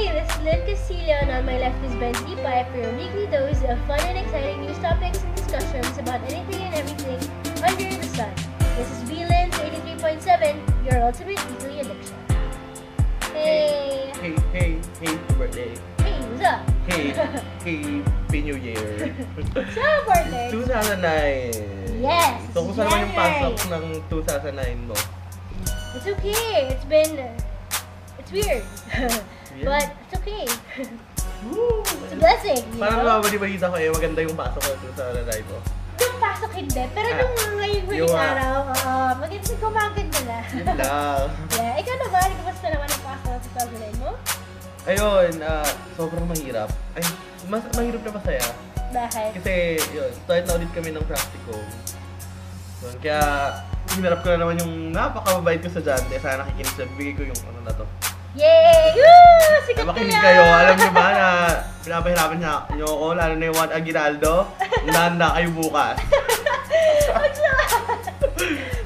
Hey, this is Lynn Castillo, and on my left is Ben Lipa for your weekly dose of fun and exciting news topics and discussions about anything and everything under the sun. This is B-Lynn's 83.7, your ultimate weekly addiction. Hey! Hey, birthday. Hey, what's up? Hey, Happy New Year. Sa birthday? 2009. Yes, So, kung saan naman yung January. pasok ng 2009 mo? It's okay. It's weird. But it's okay. Woo! It's a blessing, you Parang know? balita ko maganda yung pasok ko 2009 mo. Nung pasok hindi, pero nung ngayong huling yung, araw, maganda kumaganda na. Yun lang. Yeah, ikaw naman, kamusta naman ang pasok ng 2009 mo? Ayun, sobrang mahirap. Ay, mas mahirap na masaya. Bakit? Kasi, yun, start na ulit kami ng practicum. Yun, kaya, hinarap ko na naman yung napakababait ko sa Jante. Sana nakikinig siya, bigay ko yung ano na to. Yay! Woo! Sikat ka Makinig na! kayo, alam niyo ba na pinapahirapan niyo ako, lalo na yung Juan Aguinaldo. Handa kayo bukas.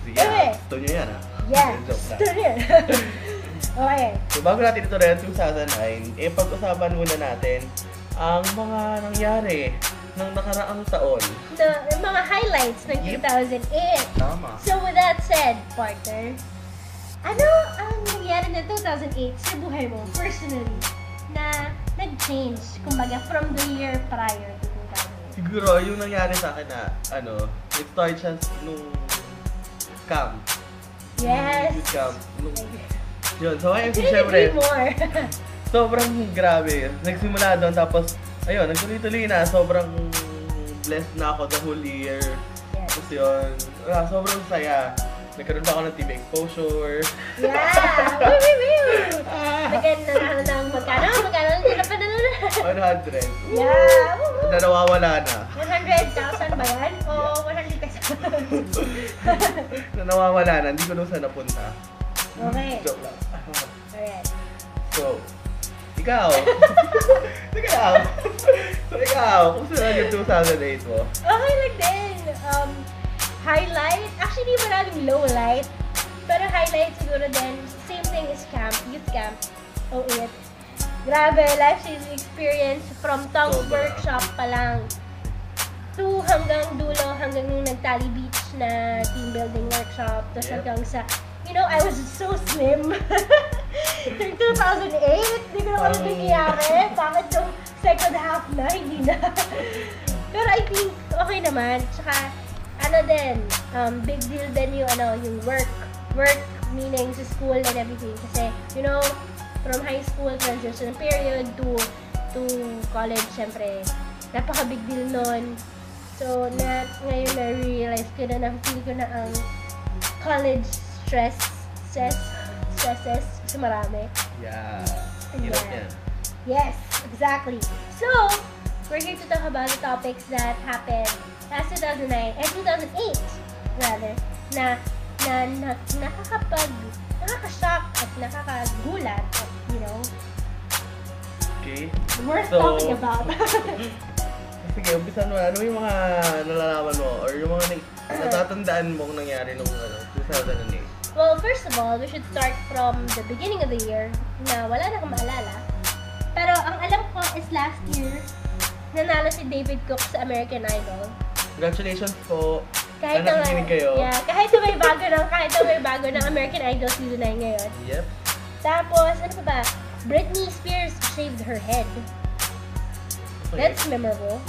Sige, Okay. gusto niyo yan Yeah, Joke lang. gusto rin. Okay. So bago natin ito rin 2009, pag-usapan muna natin ang mga nangyari ng nakaraang taon. Yung mga highlights ng Yep. 2008. Tama. So with that said, partner, ano ang nangyari ng 2008 sa buhay mo, personally, na nag-change, kumbaga, from the year prior to 2008? Siguro, yung nangyari sa akin na, nag-start siya nung camp. Yes! Youth camp. Yun, so ayun, Couldn't syempre, agree more. sobrang grabe. Nagsimula doon, tapos, ayun, nagtuloy-tuloy na. Sobrang blessed na ako the whole year. Yes. Tapos yun, sobrang saya. Nagkaroon pa ako ng TV exposure. Yeah! Woo! Maganda na magkano? Magkano? Hindi na pa na 100. Yeah! Woo! Na nawawala na. 100,000 ba yan? O 100 pesos? Na nawawala na. Hindi ko doon saan napunta. Okay. Joke lang. Alright. So, ikaw. Kung saan yung 2008 mo? Okay lang din. Highlight, actually maraming low light. Pero highlight siguro din, same thing is camp, youth camp. Oh, it. Grabe, life-changing experience from tongues Sobra. workshop pa lang. To hanggang dulo, hanggang nung nagtali beach na team building workshop. Tapos Yeah. hanggang sa, you know, I was so slim. Yung 2008, hindi ko na alam nangyayari. Bakit yung second half na, hindi na. Pero I think, okay naman. Tsaka, ano din, big deal din yung work meaning sa school and everything. Kasi, you know, from high school, transition period to college, syempre, napaka-big deal nun. So, ngayon na-realize ko na, na-feel ko na ang college stresses, kasi marami. Yeah. Hirap Yeah. yan. Yes, exactly. So, we're here to talk about the topics that happened last 2008 rather, na nakaka-shock at nakakagulat at, you know, Okay. worth So, talking about. Sige, umpisan mo. Ano yung mga nalalaman mo or yung mga natatandaan mong nangyari nung 2008? Well, first of all, we should start from the beginning of the year na wala na akong maalala. Pero ang alam ko is last year, nanalo si David Cook sa American Idol. Congratulations po. Kahit na nakikinig kayo. Yeah, kahit na may bago ng American Idol season 9 ngayon. Yep. Tapos, ano pa ba? Britney Spears shaved her head. Okay. That's memorable.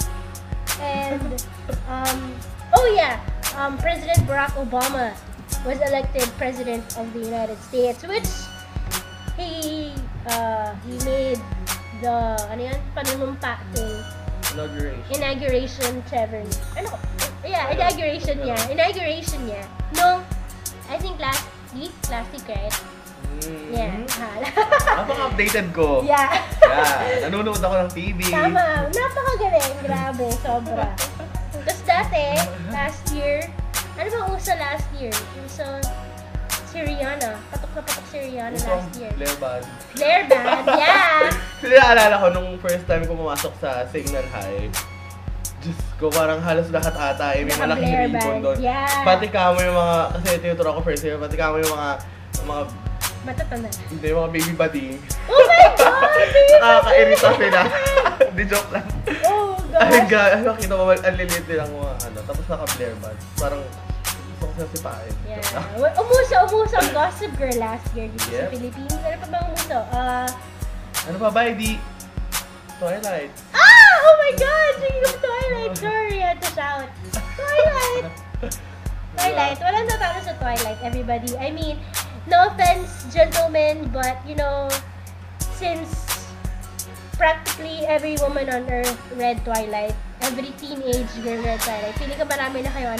And, President Barack Obama was elected President of the United States, which he made the, panunumpa thing. Inauguration ceremony. Inauguration niya. Nung, I think last week, right? Yeah. Napaka-updated ko. Yeah. Yeah. Nanonood ako ng TV. Tama. Napakagaling. Grabe. Sobra. Tapos dati, last year, ano ba uso last year? Uso si Rihanna. Patok na patok si Rihanna last year. Blair Band. Blair Band, yeah! Kasi naalala ko nung first time ko pumasok sa Signal High. Diyos ko, parang halos lahat ata may malaking Naka-Blair ribbon Band, doon. yeah. Pati kamo yung mga, kasi tinuturo ako first year, pati kamo yung mga Matatanda. hindi, mga baby buddy. Oh my Nakakairita sila. Di joke lang. Oh Ay, gosh. makita mo, ang lilit nilang mga ano. Tapos naka-Blair band. Parang gusto ko siya sipain. Yeah. Well, umuso ang Gossip Girl last year dito sa Yep. Philippines. Ano pa bang umuso? Ano pa ba, Di? Twilight. Oh my God! Speaking of Twilight, sorry, I had to shout. Twilight! Twilight. Walang tatalo sa Twilight, everybody. I mean, no offense, gentlemen, but, you know, since practically every woman on earth read Twilight, every teenage girl read Twilight, feeling ko marami na kayong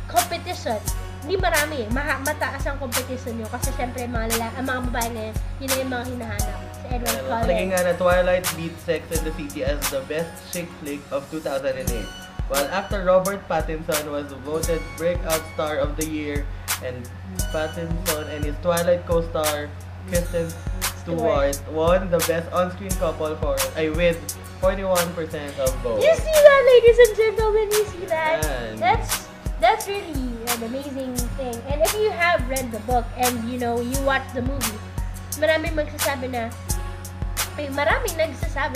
competition. Hindi marami, mataas ang competition nyo kasi syempre ang mga babae na yun na yung mga hinahanap sa Edward Cullen. Naging nga na Twilight beat Sex and the City as the best chick flick of 2008. While actor Robert Pattinson was voted Breakout Star of the Year, and Pattinson and his Twilight co-star Kristen Stewart won the best on-screen couple with 41% of votes. You see that, ladies and gentlemen? You see that? Man. That's really an amazing thing. And if you have read the book and you know you watch the movie, maraming nagsasabi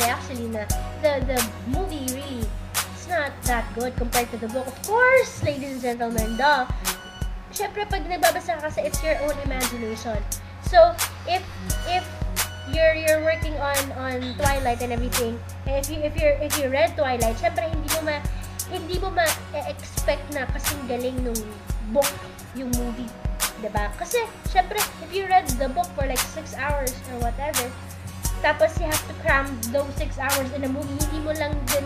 actually na the movie really is not that good compared to the book. Of course, ladies and gentlemen, syempre pag nagbabasa ka kasi it's your own imagination. So if you're working on Twilight and everything, and if you read Twilight, syempre hindi mo ma-expect na kasing galing nung book yung movie, diba? Kasi, syempre, if you read the book for like 6 hours or whatever, tapos you have to cram those 6 hours in a movie, hindi mo lang din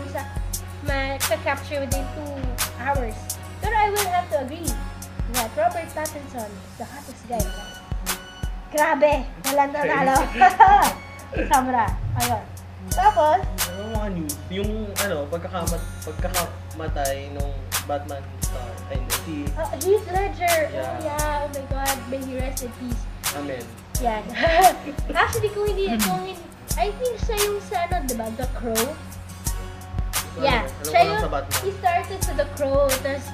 ma-capture within 2 hours. Pero I will have to agree that Robert Pattinson is the hottest guy. Grabe! Walang natalo. Samra. Ayun. Tapos, Ano mga news? Yung pagkakamatay nung Batman star. Ay, si... Heath Ledger. Yeah. Oh yeah, oh my God. May he rest in peace. Amen. Yan. Actually, I think siya yung sa diba? The Crow. Yeah. Ano Siya ko lang yung, sa Batman? he started sa The Crow, tapos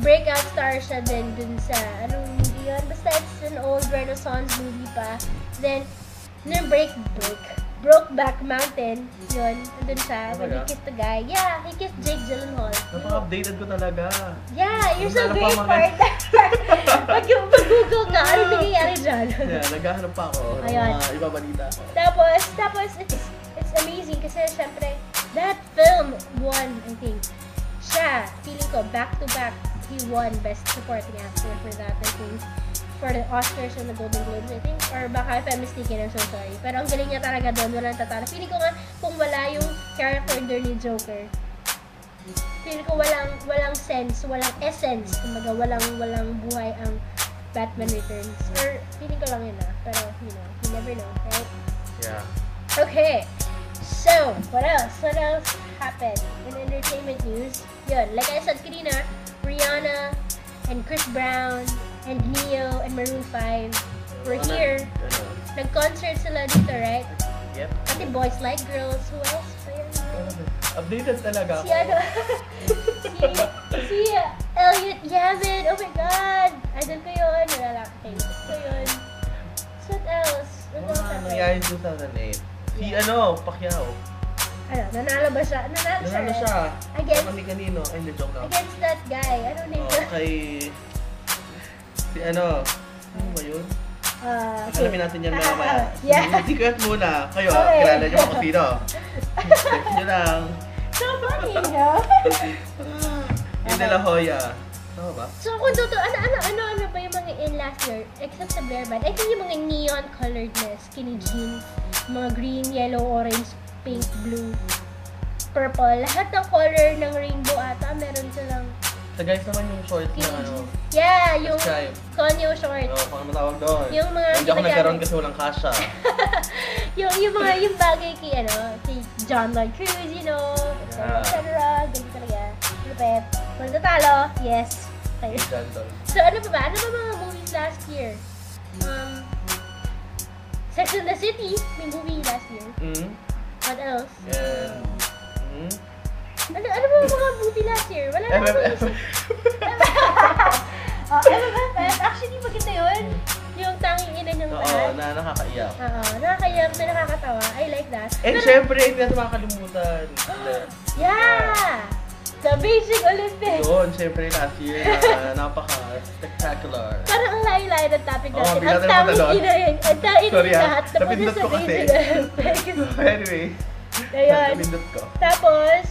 breakout star siya din dun sa, anong movie yun? Basta it's an old Renaissance movie pa. Then, Brokeback Mountain, yun, dun siya, when he Talaga? kissed the guy. Yeah, he kissed Jake Gyllenhaal. Napaka-updated ko talaga. Yeah, you're so Wala great pa for that. Mag-google ka, ano nangyayari dyan? Yeah, naghahanap pa ako ng Ayun. mga ibabalita. Tapos it's amazing kasi syempre, that film won, I think. Siya, feeling ko, back-to-back, he won Best Supporting Actor for that, I think. For the Oscars and the Golden Globes, I think. Or baka if I'm mistaken, I'm so sorry. Pero ang galing niya talaga doon, walang tatalo. Feeling ko nga, kung wala yung character doon ni Joker, feeling ko walang sense, walang essence, kumbaga walang buhay ang Batman Returns. Or feeling ko lang yun pero you know, you never know, right? Yeah. Okay, so, what else? What else happened in entertainment news? Yun, like I said kanina, Rihanna and Chris Brown and Neo and Maroon 5 were here. Nag-concert sila dito, right? Yep. Pati Boys Like Girls, who else? Updated talaga ako. Si Elliot Yavin, oh my God! Idol ko yun, lalaki. So yun. So what else? What else Ano happened? nangyari 2008? Si Pacquiao. Nanalo ba siya? Nanalo siya. Against? Kami kanino? Ay, hindi, joke lang. Against that guy. Ano name Oh, kay... Si ano ba yun? Alamin natin yan mamaya. Yeah. Secret muna. Kayo, Okay. kilala niyo kung sino. Check nyo lang. So funny, no? Yung De La Hoya. Tama ba? So kung totoo, ano ba yung mga in last year? Except sa Blair Band. I think yung mga neon colored na skinny jeans. Mga green, yellow, orange, pink, blue, purple. Lahat ng color ng rainbow ata, meron silang Sa guys naman yung shorts na skinny ano. jeans. Yeah, yung Stripe. conyo shorts. Oo, pang matawag doon. Yung mga Hindi ako ginagamit. nagkaroon kasi walang kasha. yung bagay kay John Lloyd Cruz, you know, et cetera, ganyan talaga. Lupet. Kung natalo, yes. Okay. Gentle. So ano pa ba? Ano ba mga movies last year? Sex and the City, may movie last year. What else? And... Ano ba mga movie last year? Wala na MMF. MMFF. Actually, maganda yun. Yung tanging ina niyang Oo, lahat. na nakakaiyak. Oo, nakakaiyak na nakakatawa. I like that. And syempre, hindi natin makakalimutan. Yeah! The Beijing Olympics! Yun, syempre last year na napaka-spectacular. Parang ang layo-layo ng topic natin. Oo, Ang bigla na tawid naman inayin. Ang tawid Sorry, lahat. Tapos napindot sa ko kasi. Beijing Olympics. Anyway, Ayun. napindot ko. Tapos,